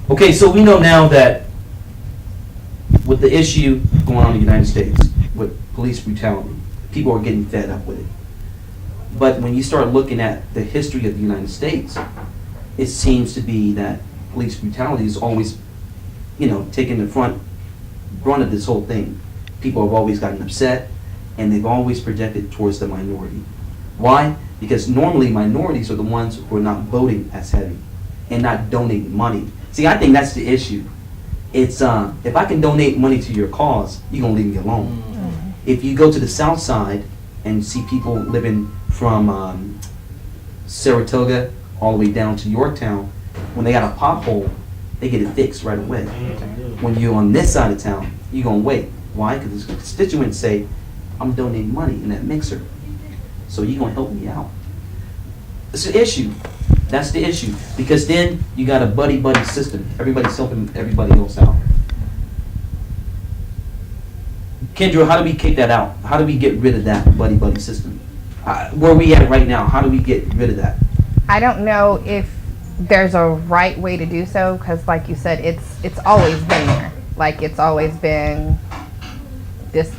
Okay, so we know now that with the issue going on in the United States with police brutality, people are getting fed up with it. But when you start looking at the history of the United States, it seems to be that police brutality is always, taking the brunt of this whole thing. People have always gotten upset, and they've always projected towards the minority. Why? Because normally minorities are the ones who are not voting as heavy and not donating money. See, I think that's the issue. It's if I can donate money to your cause, you're gonna leave me alone. If you go to the South Side and see people living from Saratoga all the way down to Yorktown, when they got a pothole, they get it fixed right away. When you're on this side of town, you're gonna wait. Why? Because the constituents say, I'm donating money in that mixer, so you're gonna help me out. It's an issue. That's the issue. Because then you got a buddy-buddy system. Everybody's helping everybody else out. Kendra, how do we kick that out? How do we get rid of that buddy-buddy system? Where are we at right now? How do we get rid of that? I don't know if there's a right way to do so, because like you said, it's always been there. Like, it's always been this,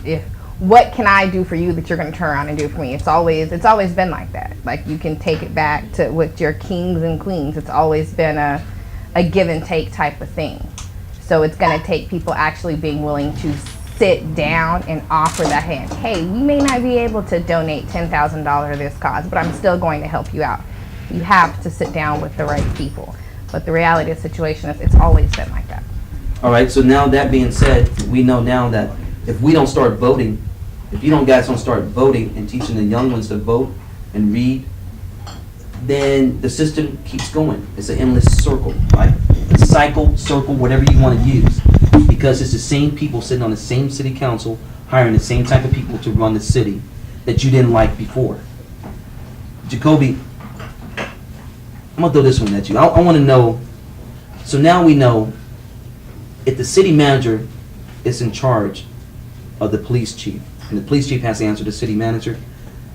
what can I do for you that you're going to turn around and do for me? It's always been like that. Like, you can take it back to with your kings and queens. It's always been a give and take type of thing. So it's going to take people actually being willing to sit down and offer that hand. Hey, we may not be able to donate $10,000 to this cause, but I'm still going to help you out. You have to sit down with the right people. But the reality of the situation is it's always been like that. All right, so now that being said, we know now that if we don't start voting, if you guys don't start voting and teaching the young ones to vote and read, then the system keeps going. It's an endless circle, right? A cycle, circle, whatever you want to use. Because it's the same people sitting on the same city council, hiring the same type of people to run the city that you didn't like before. Jacolby, I'm going to throw this one at you. I want to know, so now we know if the city manager is in charge of the police chief, and the police chief has to answer to the city manager,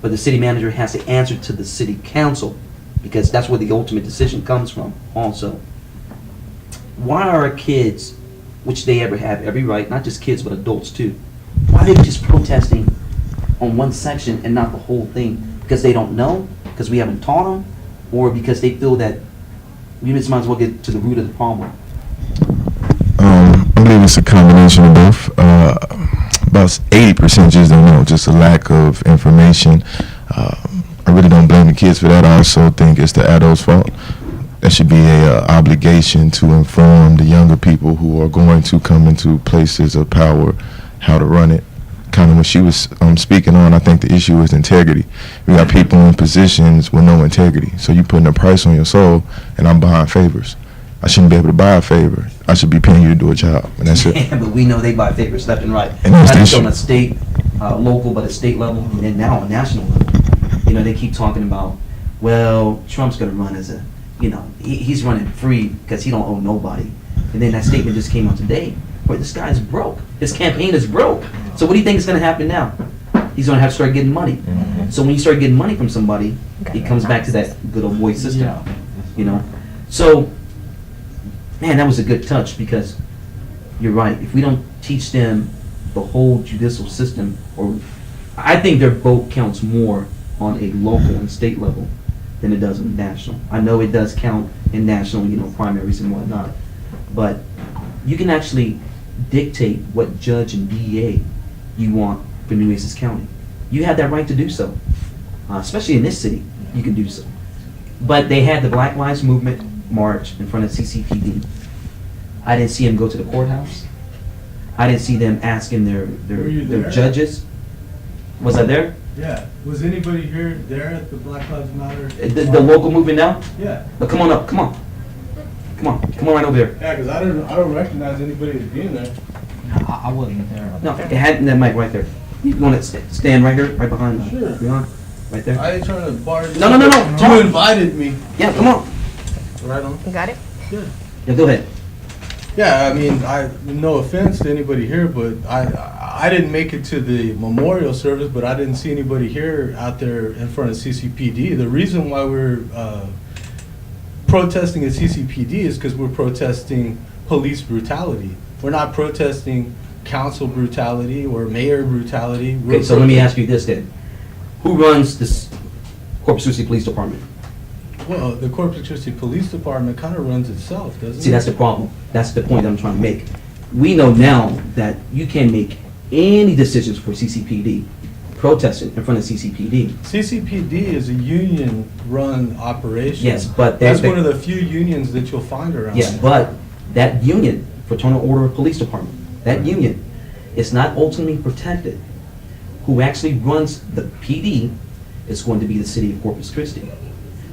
but the city manager has to answer to the city council, because that's where the ultimate decision comes from also. Why are our kids, which they ever have every right, not just kids but adults too, why are they just protesting on one section and not the whole thing? Because they don't know? Because we haven't taught them? Or because they feel that we might as well get to the root of the problem? I believe it's a combination of both. About 80% just don't know, just a lack of information. I really don't blame the kids for that. I also think it's the adults' fault. That should be a obligation to inform the younger people who are going to come into places of power how to run it. Kind of what she was speaking on, I think the issue is integrity. We got people in positions with no integrity. So you're putting a price on your soul, and I'm buying favors. I shouldn't be able to buy a favor. I should be paying you to do a job, and that's it. Yeah, but we know they buy favors left and right. And that's Not the just on issue. a state, local, but a state level, and then now on national level. They keep talking about, well, Trump's going to run as a, he's running free because he don't owe nobody. And then that statement just came out today, where this guy's broke. His campaign is broke. So what do you think is going to happen now? He's going to have to start getting money. Mm-hmm. So when you start getting money from somebody, it comes back to that good old boy system. Yeah. So, man, that was a good touch, because you're right. If we don't teach them the whole judicial system, or I think their vote counts more on a local and state level than it does on national. I know it does count in national, primaries and whatnot, but you can actually dictate what judge and DA you want for New Essex County. You have that right to do so, especially in this city. You can do so. But they had the Black Lives Movement march in front of CCPD. I didn't see them go to the courthouse. I didn't see them asking their judges. Was I there? Yeah. Was anybody here there at the Black Lives Matter? The local movement now? Yeah. But come on up. Come on. Come on right over there. Yeah, because I don't recognize anybody as being there. No, I wasn't there. No, it had that mic right there. You want to stand right here, right behind Sure. Creon? Right there. I ain't trying to bar you. No. You invited me. Yeah, come on. Right on. You got it? Good. Yeah, go ahead. Yeah, I mean, no offense to anybody here, but I didn't make it to the memorial service, but I didn't see anybody here out there in front of CCPD. The reason why we're protesting at CCPD is because we're protesting police brutality. We're not protesting council brutality or mayor brutality. Okay, so let me ask you this then. Who runs this Corpus Christi Police Department? Well, the Corpus Christi Police Department kind of runs itself, doesn't it? See, that's the problem. That's the point I'm trying to make. We know now that you can't make any decisions for CCPD protesting in front of CCPD. CCPD is a union-run operation. Yes, but that's one of the few unions that you'll find around. Yeah, but that union, Fraternal Order of Police Department, that union is not ultimately protected. Who actually runs the PD is going to be the city of Corpus Christi,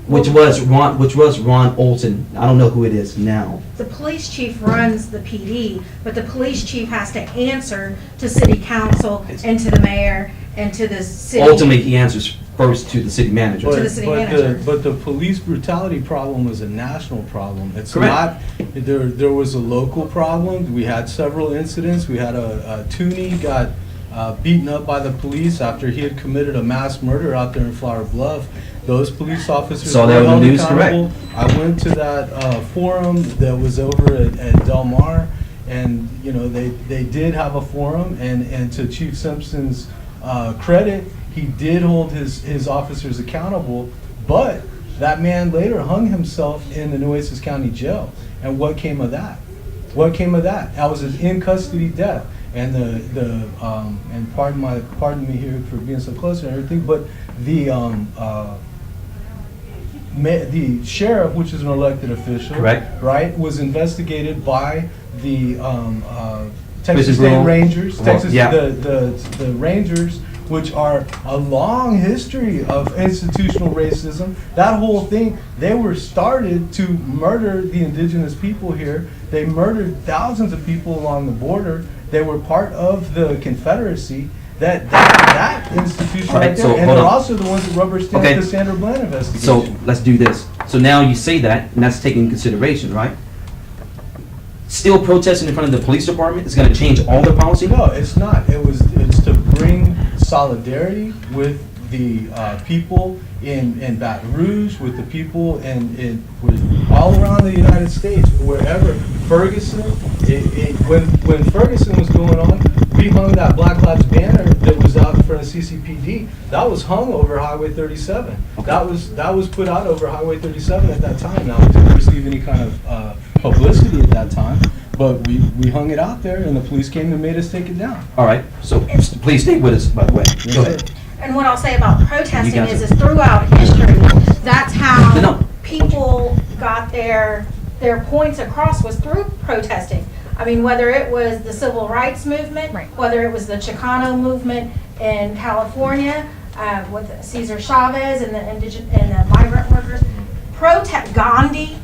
which was Ron Olson. I don't know who it is now. The police chief runs the PD, but the police chief has to answer to city council and to the mayor and to the city. Ultimately, he answers first to the city manager. To the city manager. But the police brutality problem is a national problem. It's Correct. not, there was a local problem. We had several incidents. We had a Toonie got beaten up by the police after he had committed a mass murder out there in Flower Bluff. Those police officers Saw that were on the held news, accountable. correct. I went to that forum that was over at Del Mar, and you know they did have a forum, and to Chief Simpson's credit, he did hold his officers accountable, but that man later hung himself in the Nueces County Jail. And what came of that? What came of that? That was an in custody death. And and pardon me here for being so close and everything, but the sheriff, which is an elected official, Correct. right, was investigated by the Prison Texas State Bureau. Rangers, Yeah. the Rangers, which are a long history of institutional racism. That whole thing, they were started to murder the indigenous people here. They murdered thousands of people along the border. They were part of the Confederacy. That institution All right, right there, so and hold they're on. also the ones that rubber stamped Okay. the Sandra Bland investigation. So let's do this. So now you say that, and that's taken into consideration, right? Still protesting in front of the police department is going to change all their policy? No, it's not. It's to bring solidarity with the people in Baton Rouge, with the people with all around the United States, wherever. Ferguson, when Ferguson was going on, we hung that Black Lives banner that was out in front of CCPD. That was hung over Highway 37. Okay. That was put out over Highway 37 at that time. Now, it didn't receive any kind of publicity at that time, but we hung it out there, and the police came and made us take it down. All right, so please stay with us, by the way. Go ahead. And what I'll say about protesting You got is it. throughout history, that's how No. people got their points across was through protesting. I mean, whether it was the civil rights movement, Right. whether it was the Chicano movement in California with Cesar Chavez and the migrant workers, Gandhi,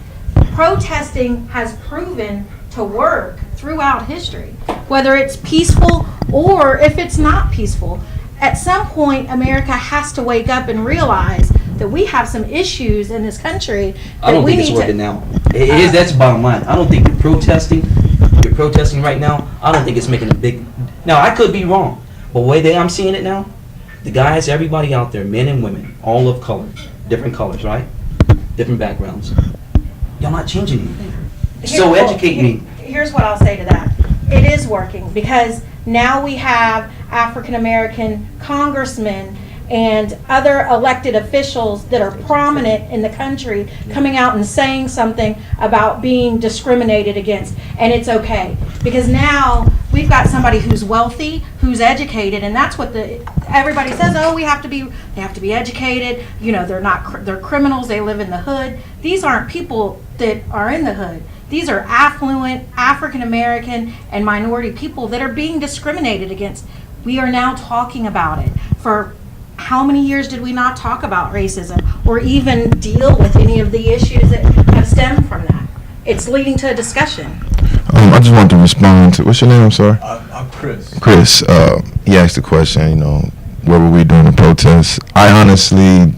protesting has proven to work throughout history, whether it's peaceful or if it's not peaceful. At some point, America has to wake up and realize that we have some issues in this country that I don't we think it's need working to. now. It is, that's the bottom line. I don't think you're protesting right now. I don't think it's making a big, now I could be wrong, but the way that I'm seeing it now, the guys, everybody out there, men and women, all of color, different colors, right? Different backgrounds. Y'all not changing anything. So educate me. Here's what I'll say to that. It is working because now we have African American congressmen and other elected officials that are prominent in the country coming out and saying something about being discriminated against, and it's okay because now we've got somebody who's wealthy, who's educated, and that's what everybody says. Oh, they have to be educated. You know, they're criminals. They live in the hood. These aren't people that are in the hood. These are affluent African American and minority people that are being discriminated against. We are now talking about it. For how many years did we not talk about racism or even deal with any of the issues that have stemmed from that? It's leading to a discussion. I just want to respond to, what's your name, I'm sorry? I'm Chris. Chris, he asked the question, you know, what were we doing in protests? I honestly,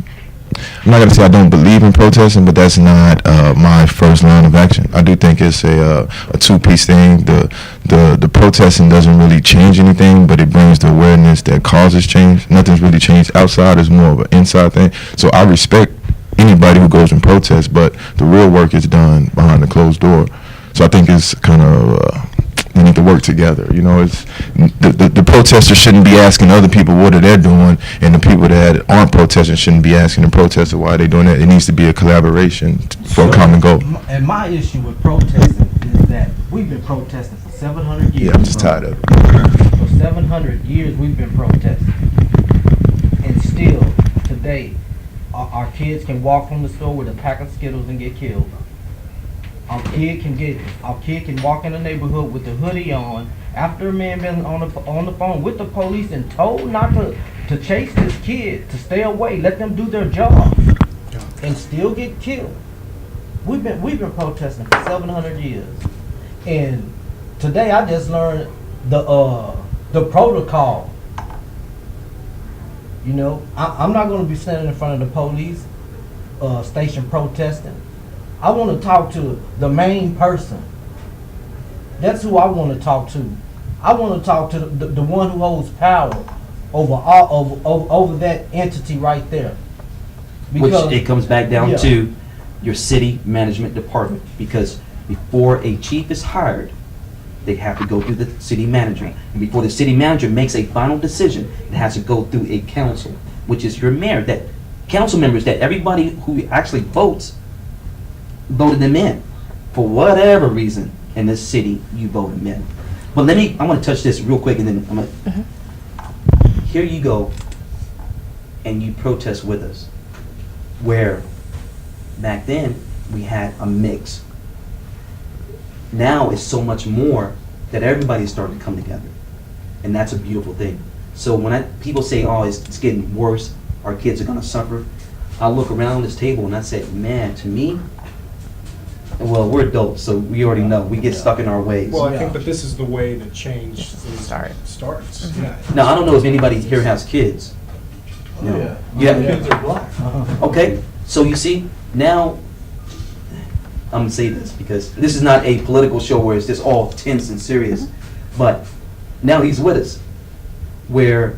I'm not going to say I don't believe in protesting, but that's not my first line of action. I do think it's a two-piece thing. The protesting doesn't really change anything, but it brings the awareness that causes change. Nothing's really changed outside. It's more of an inside thing. So I respect anybody who goes and protests, but the real work is done behind the closed door. So I think it's kind of we need to work together. You know, it's the protesters shouldn't be asking other people what are they doing, and the people that aren't protesting shouldn't be asking the protesters why they're doing that. It needs to be a collaboration for a common goal. And my issue with protesting is that we've been protesting for 700 years. Yeah, I'm just tired of it. For 700 years, we've been protesting. And still, today, our kids can walk from the store with a pack of Skittles and get killed. Our kid can walk in the neighborhood with the hoodie on after a man been on the phone with the police and told not to chase this kid, to stay away, let them do their job, and still get killed. We've been protesting for 700 years, and today I just learned the protocol. You know, I'm not going to be standing in front of the police station protesting. I want to talk to the main person. That's who I want to talk to. I want to talk to the one who holds power over that entity right there. Which it comes back down Yeah. to your city management department, because before a chief is hired, they have to go through the city manager. And before the city manager makes a final decision, it has to go through a council, which is your mayor, that council members, that everybody who actually voted them in. For whatever reason, in this city, you vote them in. But I want to touch this real quick, and then I'm going to, here you go, and you protest with us. Where back then, we had a mix. Now it's so much more that everybody's starting to come together. And that's a beautiful thing. So when people say, oh, it's getting worse, our kids are going to suffer, I look around this table and I say, man, to me, well, we're adults, so we already know. We get stuck in our ways. Well, I think, but this is the way that change Starts. starts. Mm-hmm. Yeah. Now, I don't know if anybody here has kids. No. Yeah. Yeah. Kids are black. Okay, so you see, now, I'm going to say this because this is not a political show where it's just all tense and serious, but now he's with us. Where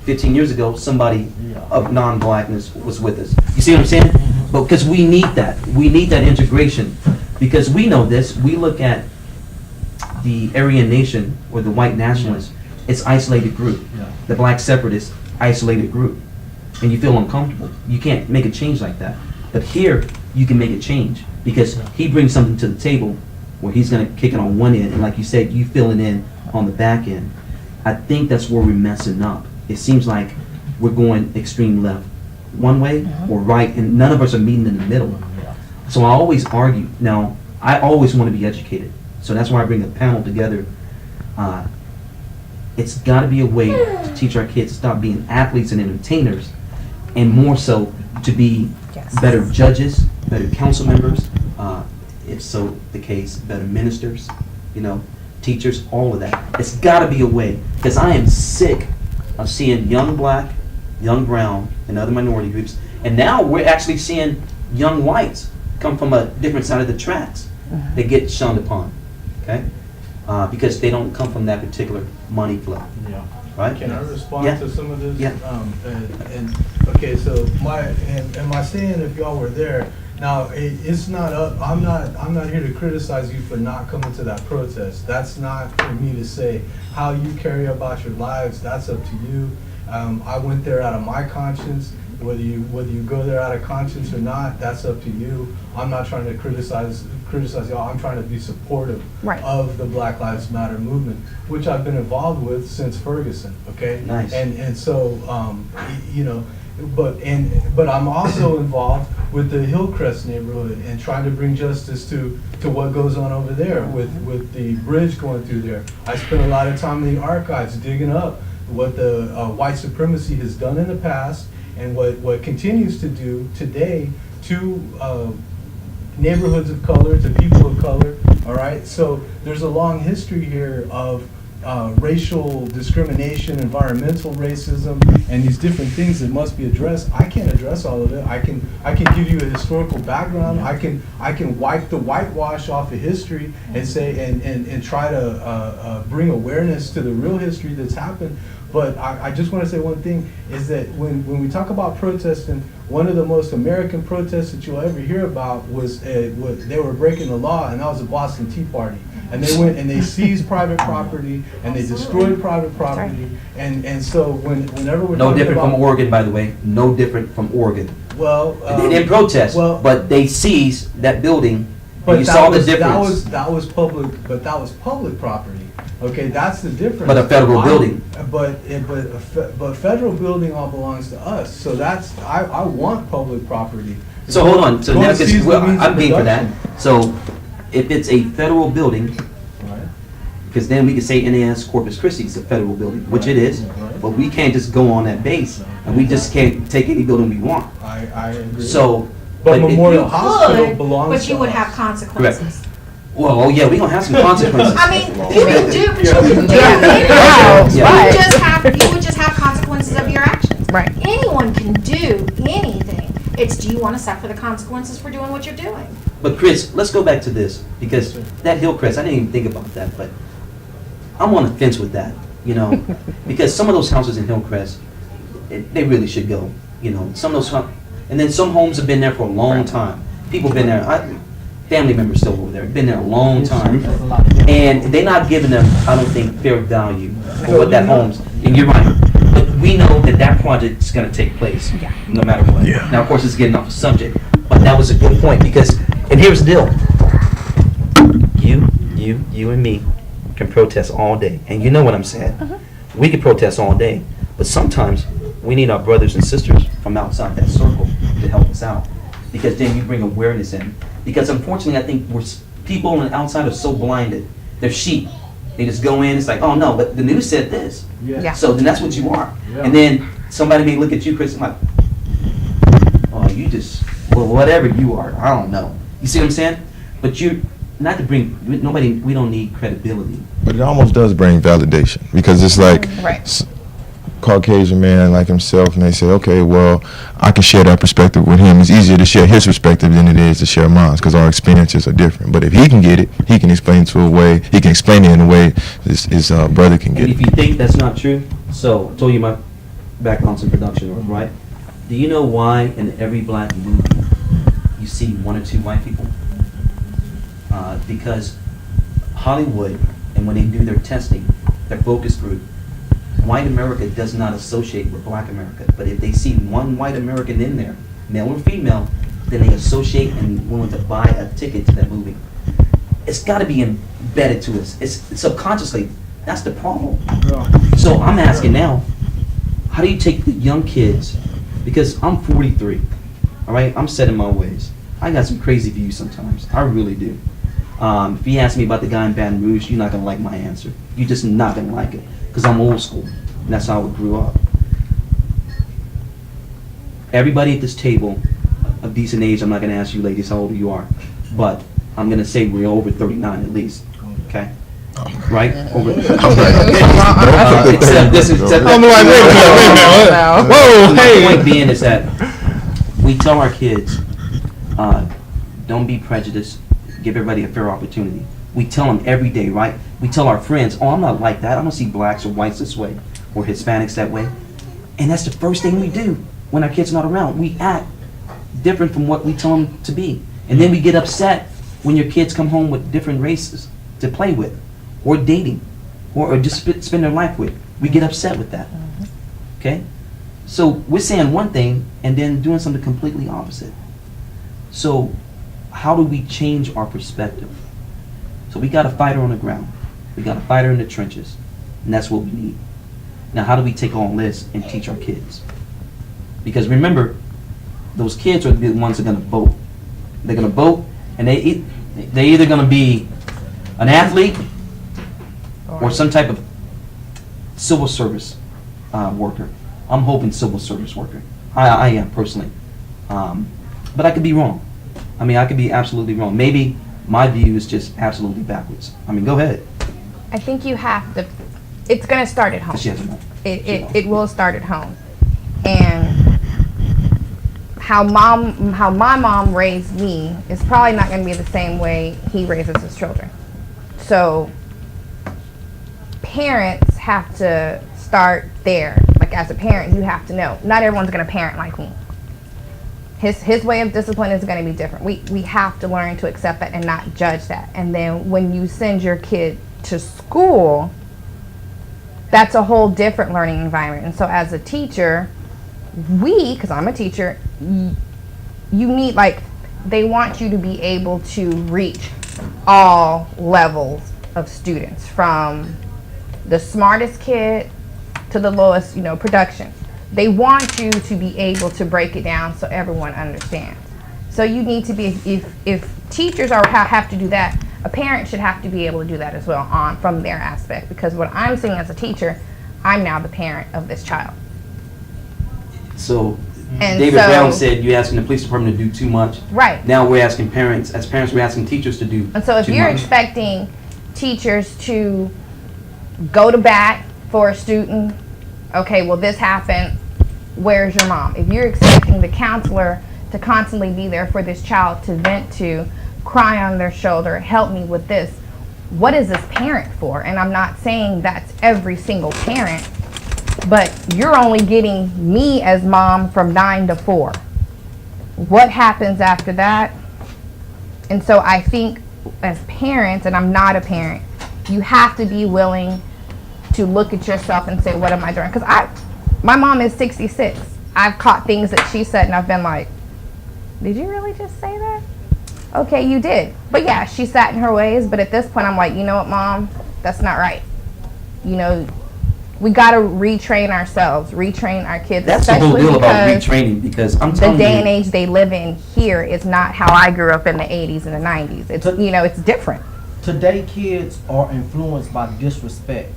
15 years ago, somebody of non-blackness was with us. You see what I'm saying? But because we need that. We need that integration. Because we know this, we look at the Aryan nation or the white nationalists, it's isolated group. The black separatists, isolated group. And you feel uncomfortable. You can't make a change like that. But here, you can make a change. Because he brings something to the table where he's going to kick it on one end. And like you said, you fill it in on the back end. I think that's where we're messing up. It seems like we're going extreme left one way or right, and none of us are meeting in the middle. So I always argue. Now, I always want to be educated. So that's why I bring the panel together. It's got to be a way to teach our kids to stop being athletes and entertainers, and more so to be better judges, better council members, if so the case, better ministers, teachers, all of that. It's got to be a way, because I am sick of seeing young black, young brown, and other minority groups, and now we're actually seeing young whites come from a different side of the tracks. They get shunned upon, okay? Because they don't come from that particular money flow. Yeah. Right? Can I respond Yeah. to some of this? Yeah. Okay, so my saying, if y'all were there, now it's not up. I'm not here to criticize you for not coming to that protest. That's not for me to say. How you carry about your lives, that's up to you. I went there out of my conscience. Whether you go there out of conscience or not, that's up to you. I'm not trying to criticize y'all. I'm trying to be supportive of the Black Lives Matter movement, which I've been involved with since Ferguson. Okay. Nice. And so but I'm also involved with the Hillcrest neighborhood and trying to bring justice to what goes on over there with the bridge going through there. I spent a lot of time in the archives digging up what the white supremacy has done in the past and what continues to do today to neighborhoods of color, to people of color. All right, so there's a long history here of racial discrimination, environmental racism, and these different things that must be addressed. I can't address all of it. I can give you a historical background. I can wipe the whitewash off of history and say and try to bring awareness to the real history that's happened. But I just want to say one thing, is that when we talk about protesting, one of the most American protests that you'll ever hear about was they were breaking the law, and that was the Boston Tea Party. And they went and they seized private property, and they destroyed private property. And so whenever we're No talking different about, from Oregon, by the way. No different from Oregon. well, They didn't protest, well, but they seized that building. but You that saw the was, difference. that was public, but that was public property. Okay, that's the difference. But a federal building. But federal building all belongs to us. So that's I want public property. So hold on. So Go now, and seize the means I'm of being for that. production. So if it's a federal building, Right. because then we could say NAS Corpus Christi is a federal building, which it is, Right. but we can't just go on that base, and we just can't take any building we want. I agree. So, but if Memorial you- Hospital Could, belongs but you to would us. have consequences. Well, oh yeah, we're gonna have some consequences. I mean, you can do, but you can do Yeah. anything. Yeah. You would just have consequences of your actions. Right. Anyone can do anything. It's, do you want to suffer the consequences for doing what you're doing? But Chris, let's go back to this, because that Hillcrest, I didn't even think about that, but I'm on the fence with that, you know, because some of those houses in Hillcrest, they really should go, you know, some of those, and then some homes have been there for a long time. People have been there, family members still over there, been there a long time, That's a lot of difference. and they're not giving them, I don't think, fair value for what that home's, and you're right, but we know that that project's gonna take place, no matter what. Yeah. Now, of course, it's getting off the subject, but that was a good point, because, and here's the deal. You and me can protest all day, and you know what I'm saying. We can protest all day, but sometimes we need our brothers and sisters from outside that circle to help us out, because then you bring awareness in. Because unfortunately, I think people on the outside are so blinded. They're sheep. They just go in, it's like, oh no, but the news said this. Yeah. So then that's what you are. Yeah. And then somebody may look at you, Chris, and like, oh, you just, well, whatever you are, I don't know. You see what I'm saying? But you, not to bring, nobody, we don't need credibility. But it almost does bring validation, because it's like Right. Caucasian man like himself, and they say, okay, well, I can share that perspective with him. It's easier to share his perspective than it is to share mine, because our experiences are different. But if he can get it, he can explain it in a way his brother can get And if it. you think that's not true, so I told you my background's in production, right? Do you know why in every black movie you see one or two white people? Because Hollywood, and when they do their testing, their focus group, white America does not associate with black America. But if they see one white American in there, male or female, then they associate and willing to buy a ticket to that movie. It's got to be embedded to us. It's subconsciously. That's the problem. So I'm asking now, how do you take the young kids, because I'm 43, all right? I'm set in my ways. I got some crazy views sometimes. I really do. If you ask me about the guy in Baton Rouge, you're not going to like my answer. You're just not going to like it, because I'm old school. And that's how I grew up. Everybody at this table, of decent age, I'm not going to ask you ladies how old you are, but I'm going to say we're over 39 at least, okay? Right? Over. Except this is. Except I'm like, wait a minute. Whoa, My hey. point being is that we tell our kids, don't be prejudiced, give everybody a fair opportunity. We tell them every day, right? We tell our friends, oh, I'm not like that. I don't see blacks or whites this way, or Hispanics that way. And that's the first thing we do when our kids are not around. We act different from what we tell them to be. And then we get upset when your kids come home with different races to play with, or dating, or just spend their life with. We get upset with that. Okay? So we're saying one thing and then doing something completely opposite. So how do we change our perspective? So we got a fighter on the ground. We got a fighter in the trenches. And that's what we need. Now how do we take all this and teach our kids? Because remember, those kids are the ones that are going to vote. They're going to vote, and they're either going to be an athlete or some type of civil service worker. I'm hoping civil service worker. I am personally. But I could be wrong. I mean, I could be absolutely wrong. Maybe my view is just absolutely backwards. I mean, go ahead. I think you have to, it's going to start at home. She has a moment. It will start at home. And how my mom raised me is probably not going to be the same way he raises his children. So parents have to start there. Like as a parent, you have to know not everyone's going to parent like me. His way of discipline is going to be different. We have to learn to accept that and not judge that. And then when you send your kid to school, that's a whole different learning environment. And so as a teacher, because I'm a teacher, you need, like, they want you to be able to reach all levels of students, from the smartest kid to the lowest, production. They want you to be able to break it down so everyone understands. So you need to be, if teachers have to do that, a parent should have to be able to do that as well from their aspect, because what I'm seeing as a teacher, I'm now the parent of this child. So And David so- Brown said you're asking the police department to do too much. Right. Now we're asking parents, as parents, we're asking teachers to do And so if too you're much. expecting teachers to go to bat for a student, okay, well, this happened, where's your mom? If you're expecting the counselor to constantly be there for this child to vent to, cry on their shoulder, help me with this, what is this parent for? And I'm not saying that's every single parent, but you're only getting me as mom from 9 to 4. What happens after that? And so I think as parents, and I'm not a parent, you have to be willing to look at yourself and say, what am I doing? Because my mom is 66. I've caught things that she said and I've been like, did you really just say that? Okay, you did. But yeah, she sat in her ways, but at this point I'm like, you know what, Mom? That's not right. We got to retrain ourselves, retrain our kids. That's the whole especially deal about because retraining, because I'm the telling day and you, age they live in here is not how I grew up in the 80s and the 90s. It's, it's different. Today, kids are influenced by disrespect.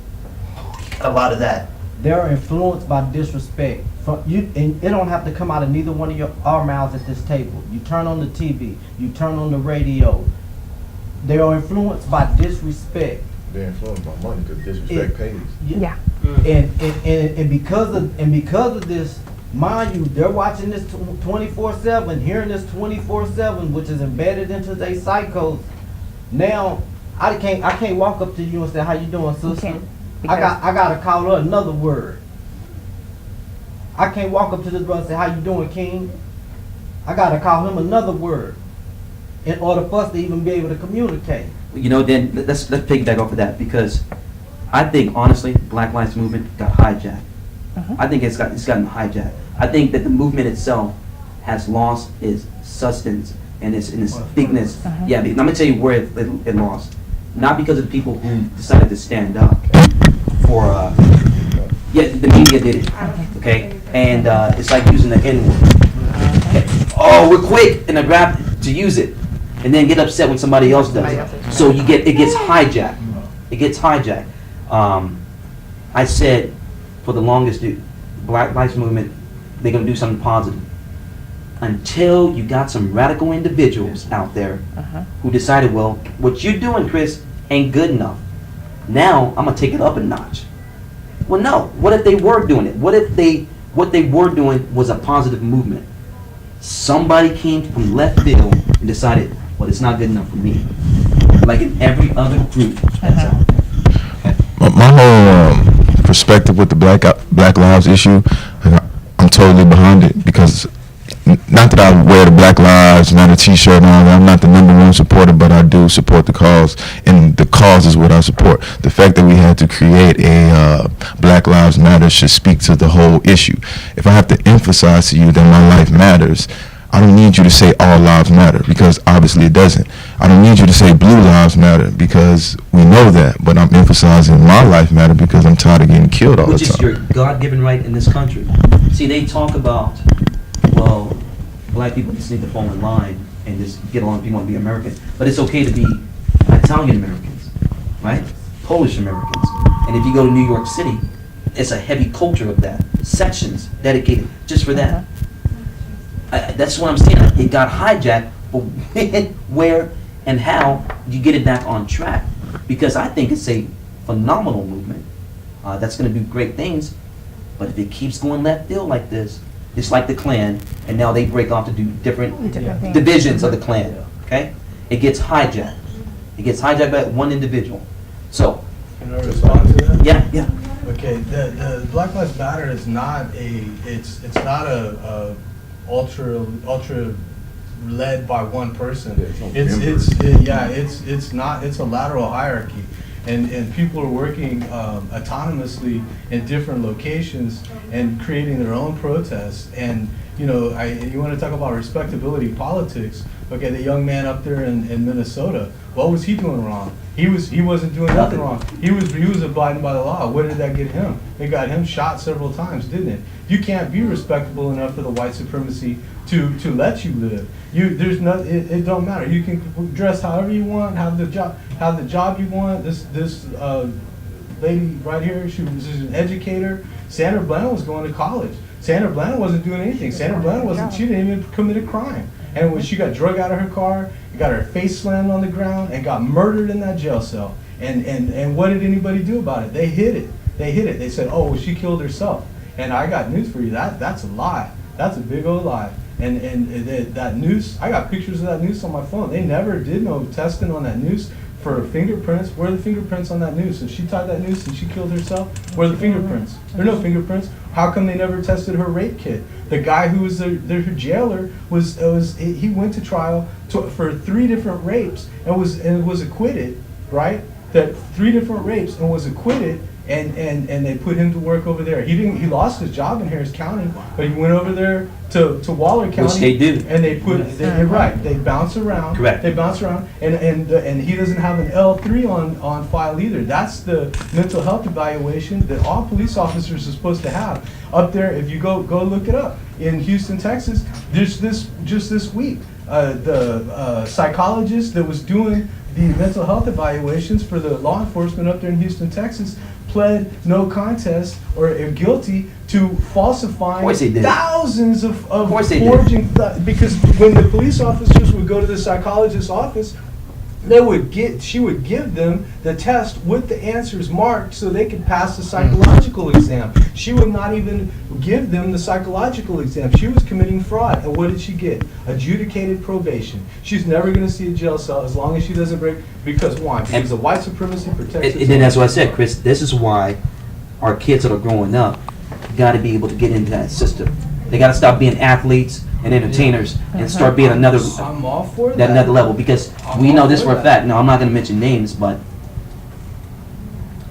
a lot of that. They're influenced by disrespect. And it don't have to come out of neither one of our mouths at this table. You turn on the TV, you turn on the radio. They are influenced by disrespect. They're influenced by money because disrespect pays. Yeah. And because of this, mind you, they're watching this 24/7, hearing this 24/7, which is embedded into their psychos. Now, I can't walk up to you and say, "How you doing, sister?" can't, I gotta call her another word. I can't walk up to this brother and say, "How you doing, King?" I gotta call him another word in order for us to even be able to communicate. Then let's piggyback off of that, because I think honestly, Black Lives Movement got hijacked. I think it's gotten hijacked. I think that the movement itself has lost its substance and its bigness. Yeah, I'm gonna tell you where it lost. Not because of the people who decided to stand up for. The media did it. Okay, and it's like using the N-word. Okay. Oh, we're quick and grab to use it, and then get upset when somebody else does it. So it gets hijacked. It gets hijacked. I said for the longest, Black Lives Movement, they're gonna do something positive. Until you got some radical individuals out there who decided, well, what you're doing, Chris, ain't good enough. Now I'm gonna take it up a notch. Well, no. What if they were doing it? What if what they were doing was a positive movement? Somebody came from left field and decided, well, it's not good enough for me. Like in every other group that's out there. My whole perspective with the Black Lives issue, I'm totally behind it, because not that I wear the Black Lives, not a T-shirt and all that. I'm not the #1 supporter, but I do support the cause, and the cause is what I support. The fact that we had to create a Black Lives Matter should speak to the whole issue. If I have to emphasize to you that my life matters, I don't need you to say all lives matter, because obviously it doesn't. I don't need you to say blue lives matter, because we know that, but I'm emphasizing my life matter because I'm tired of getting killed all the Which is time. your God-given right in this country. See, they talk about, well, Black people just need to fall in line and just get along if you want to be American. But it's okay to be Italian Americans, right? Polish Americans. And if you go to New York City, it's a heavy culture of that. Sections dedicated just for that. That's what I'm saying. It got hijacked, but when, where, and how you get it back on track? Because I think it's a phenomenal movement that's going to do great things. But if it keeps going left field like this, it's like the Klan, and now they break off to do different things. divisions of the Klan. Okay, it gets hijacked. It gets hijacked by one individual. So, Can I respond to that? yeah. Okay, the Black Lives Matter is not it's not a ultra led by one person. It's a lateral hierarchy, and people are working autonomously in different locations and creating their own protests. And you want to talk about respectability politics. Okay, the young man up there in Minnesota, what was he doing wrong? He wasn't doing nothing wrong. He was abiding by the law. What did that get him? It got him shot several times, didn't it? You can't be respectable enough for the white supremacy to let you live. It don't matter. You can dress however you want, have the job you want. This lady right here, she's an educator. Sandra Bland was going to college. Sandra Bland wasn't doing anything. Sandra Bland she didn't even commit a crime. And when she got drug out of her car, got her face slammed on the ground, and got murdered in that jail cell. And what did anybody do about it? They hid it. They said, oh, well, she killed herself. And I got news for you. That's a lie. That's a big old lie. And that noose, I got pictures of that noose on my phone. They never did no testing on that noose for fingerprints. Where are the fingerprints on that noose? If she tied that noose and she killed herself, where are the fingerprints? There are no fingerprints. How come they never tested her rape kit? The guy who was her jailer he went to trial for 3 different rapes and was acquitted, right? That 3 different rapes and was acquitted. And they put him to work over there. He lost his job in Harris County, but he went over there to Waller County. Which they do. And you're right. They bounce around. Correct. They bounce around, and he doesn't have an L3 on file either. That's the mental health evaluation that all police officers are supposed to have up there. If you go look it up in Houston, Texas, just this week, the psychologist that was doing the mental health evaluations for the law enforcement up there in Houston, Texas, pled no contest or guilty to falsifying thousands of forging. Because when the police officers would go to the psychologist's office, she would give them the test with the answers marked so they could pass the psychological exam. She would not even give them the psychological exam. She was committing fraud. And what did she get? Adjudicated probation. She's never going to see a jail cell as long as she doesn't break. Because why? Because the white supremacy protects and then that's what I said, Chris. This is why our kids that are growing up got to be able to get into that system. They got to stop being athletes and entertainers and start being another level, because we know this for a fact. No, I'm not going to mention names, but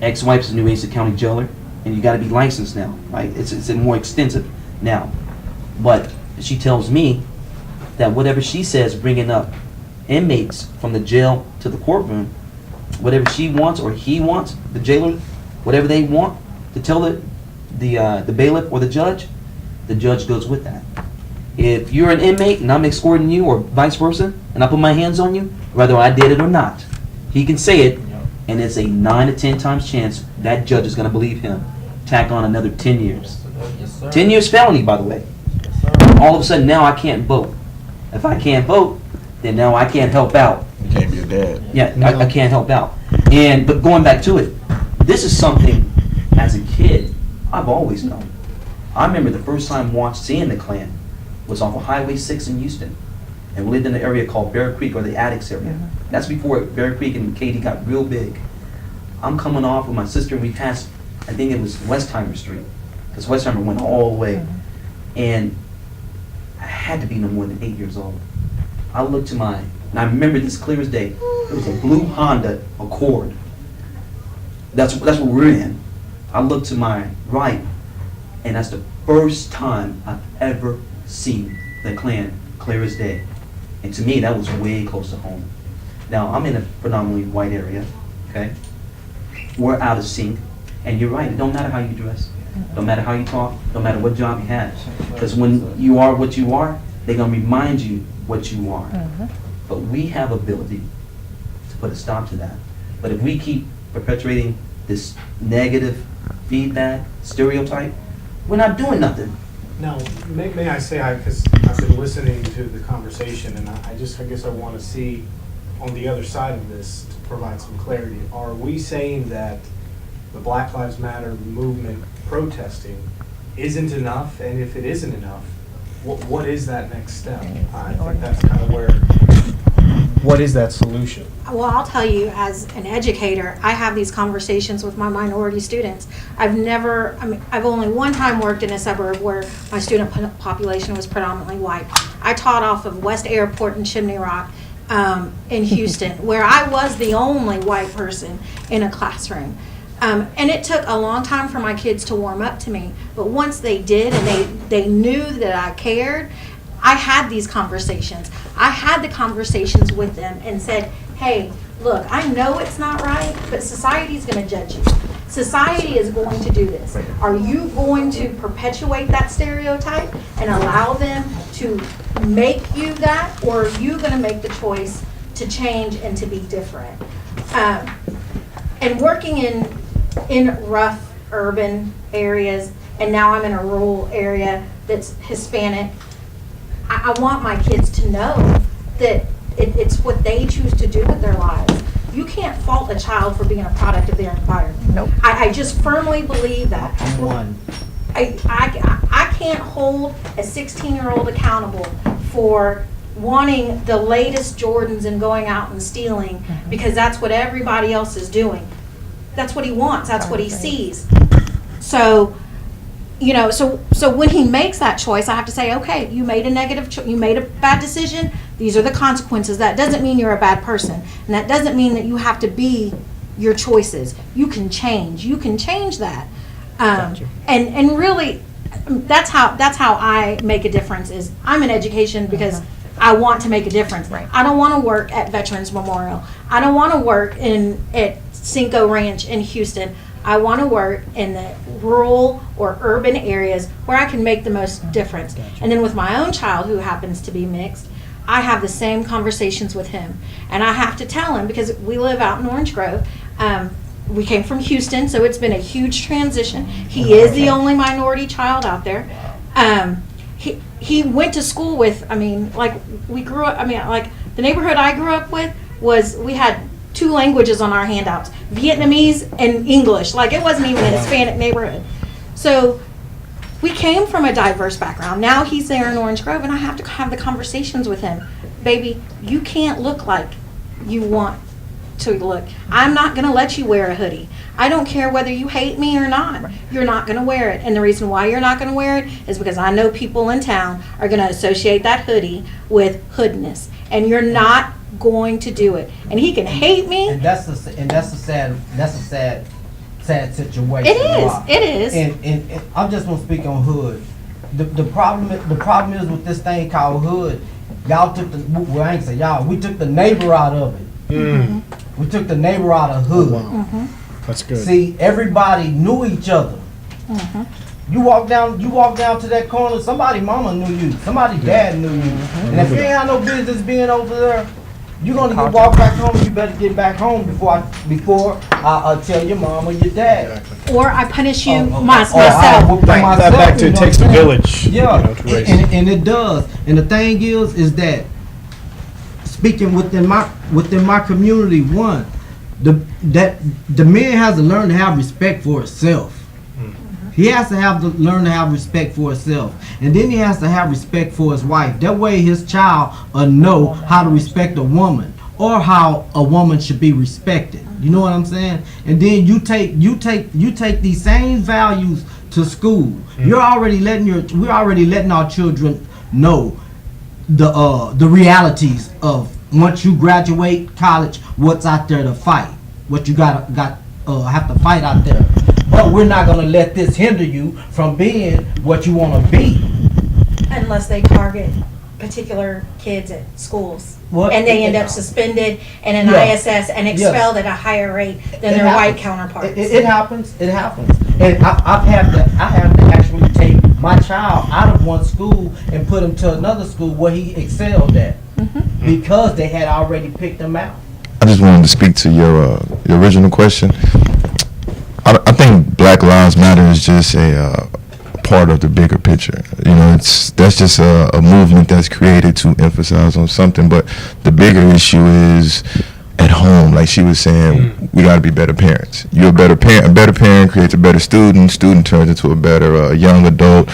ex-wife's a New Mesa County jailer, and you got to be licensed now, right? It's more extensive now. But she tells me that whatever she says, bringing up inmates from the jail to the courtroom, whatever she wants or he wants, the jailer, whatever they want to tell the bailiff or the judge goes with that. If you're an inmate and I'm escorting you, or vice versa, and I put my hands on you, whether I did it or not, he can say it, and it's a 9 to 10 times chance that judge is going to believe him. Tack on another 10 years. Yes, sir. 10 years felony, by the way. Yes, sir. All of a sudden, now I can't vote. If I can't vote, then now I can't help out. You can't be a dad. Yeah, I can't help out. But going back to it, this is something, as a kid, I've always known. I remember the first time seeing the Klan was off of Highway 6 in Houston. And we lived in an area called Bear Creek, or the Addicts area. That's before Bear Creek and Katy got real big. I'm coming off with my sister, and we passed, I think it was Westheimer Street, because Westheimer went all the way. And I had to be no more than 8 years old. I looked to and I remember this clear as day. It was a blue Honda Accord. That's what we're in. I looked to my right, and that's the first time I've ever seen the Klan clear as day. And to me, that was way close to home. Now, I'm in a predominantly white area, okay? We're out of sync. And you're right, it don't matter how you dress. Don't matter how you talk. Don't matter what job you have. Because when you are what you are, they're going to remind you what you are. But we have ability to put a stop to that. But if we keep perpetuating this negative feedback, stereotype, we're not doing nothing. Now, may I say, because I've been listening to the conversation, and I guess I want to see on the other side of this to provide some clarity. Are we saying that the Black Lives Matter movement protesting isn't enough? And if it isn't enough, what is that next step? I think that's kind of where what is that solution? Well, I'll tell you, as an educator, I have these conversations with my minority students. I've only one time worked in a suburb where my student population was predominantly white. I taught off of West Airport in Chimney Rock in Houston, where I was the only white person in a classroom. And it took a long time for my kids to warm up to me. But once they did, and they knew that I cared, I had these conversations. I had the conversations with them and said, hey, look, I know it's not right, but society's going to judge you. Society is going to do this. Are you going to perpetuate that stereotype and allow them to make you that, or are you going to make the choice to change and to be different? And working in rough urban areas, and now I'm in a rural area that's Hispanic, I want my kids to know that it's what they choose to do with their lives. You can't fault a child for being a product of their environment. Nope. I just firmly believe that. I'm one. I can't hold a 16-year-old accountable for wanting the latest Jordans and going out and stealing because that's what everybody else is doing. That's what he wants. That's what he sees. So, you know, so when he makes that choice, I have to say, okay, you made a negative you made a bad decision. These are the consequences. That doesn't mean you're a bad person, and that doesn't mean that you have to be your choices. You can change. You can change that. And really, that's how I make a difference. Is I'm in education because I want to make a difference. Right. I don't want to work at Veterans Memorial. I don't want to work at Cinco Ranch in Houston. I want to work in the rural or urban areas where I can make the most difference. And then with my own child who happens to be mixed, I have the same conversations with him. And I have to tell him, because we live out in Orange Grove, we came from Houston, so it's been a huge transition. He is the only minority child out there. He went to school with, we grew up, like the neighborhood I grew up with we had 2 languages on our handouts, Vietnamese and English. Like, it wasn't even a Hispanic neighborhood. So we came from a diverse background. Now he's there in Orange Grove, and I have to have the conversations with him. Baby, you can't look like you want to look. I'm not going to let you wear a hoodie. I don't care whether you hate me or not. You're not going to wear it. And the reason why you're not going to wear it is because I know people in town are going to associate that hoodie with hoodness. And you're not going to do it. And he can hate me. And that's a sad situation. It is. And I'm just gonna speak on hood. The problem is with this thing called hood. Y'all took I ain't say y'all. We took the neighbor out of it. We took the neighbor out of hood. Oh, wow. That's good. See, everybody knew each other. You walk down to that corner, somebody mama knew you, somebody dad knew you. And if you ain't had no business being over there, you're gonna walk back home. You better get back home before I tell your mom or your dad. Or I punish you Or myself. I whoop Right, myself, that back to you it know takes what the I'm village. saying? Yeah, You know, to raise. and it does. And the thing is that speaking within my community, one, the man has to learn to have respect for himself. He has to learn to have respect for himself. And then he has to have respect for his wife. That way his child will know how to respect a woman or how a woman should be respected. You know what I'm saying? And then you take these same values to school. We're already letting our children know the realities of once you graduate college, what's out there to fight. What you have to fight out there. But we're not going to let this hinder you from being what you want to be. Unless they target particular kids at schools. What? And they end up suspended and an Yeah. ISS and expelled at a higher rate than It their white happens. counterparts. It happens. And I have to actually take my child out of one school and put him to another school where he excelled at. Because they had already picked him out. I just wanted to speak to your original question. I think Black Lives Matter is just a part of the bigger picture. You know, that's just a movement that's created to emphasize on something. But the bigger issue is at home. Like she was saying, we got to be better parents. You're a better parent. A better parent creates a better student. Student turns into a better young adult.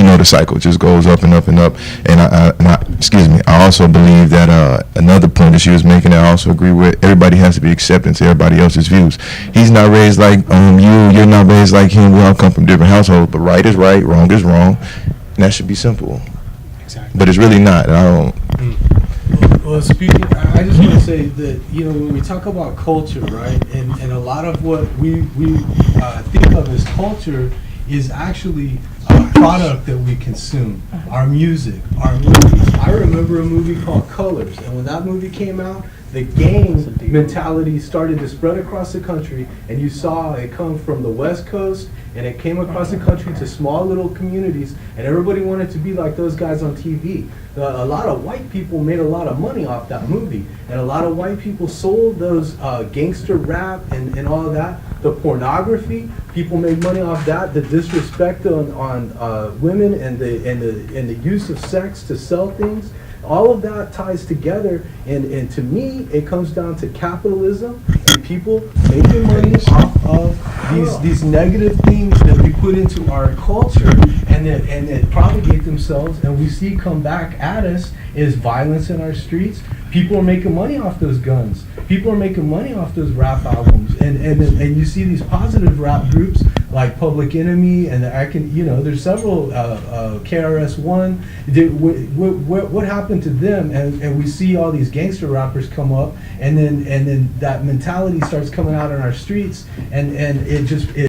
you know, the cycle just goes up and up and up. And I also believe that another point that she was making, I also agree with, everybody has to be accepting to everybody else's views. He's not raised like you're not raised like him. We all come from different households, but right is right, wrong is wrong, and that should be simple. Exactly. But it's really not. And I don't. Well, speaking, I just want to say that, you know, when we talk about culture, right, and a lot of what we think of as culture is actually a product that we consume. Our music, our movies. I remember a movie called Colors, and when that movie came out, the gang mentality started to spread across the country, and you saw it come from the West Coast, and it came across the country to small little communities, and everybody wanted to be like those guys on TV. A lot of white people made a lot of money off that movie, and a lot of white people sold those gangster rap and all of that. The pornography, people made money off that. The disrespect on women and the use of sex to sell things. All of that ties together, and to me, it comes down to capitalism and people making money off of these negative things that we put into our culture, and that propagate themselves, and we see come back at us is violence in our streets. People are making money off those guns. People are making money off those rap albums, and you see these positive rap groups like Public Enemy, and there's several KRS-One. What happened to them? And we see all these gangster rappers come up, and then that mentality starts coming out in our streets, and it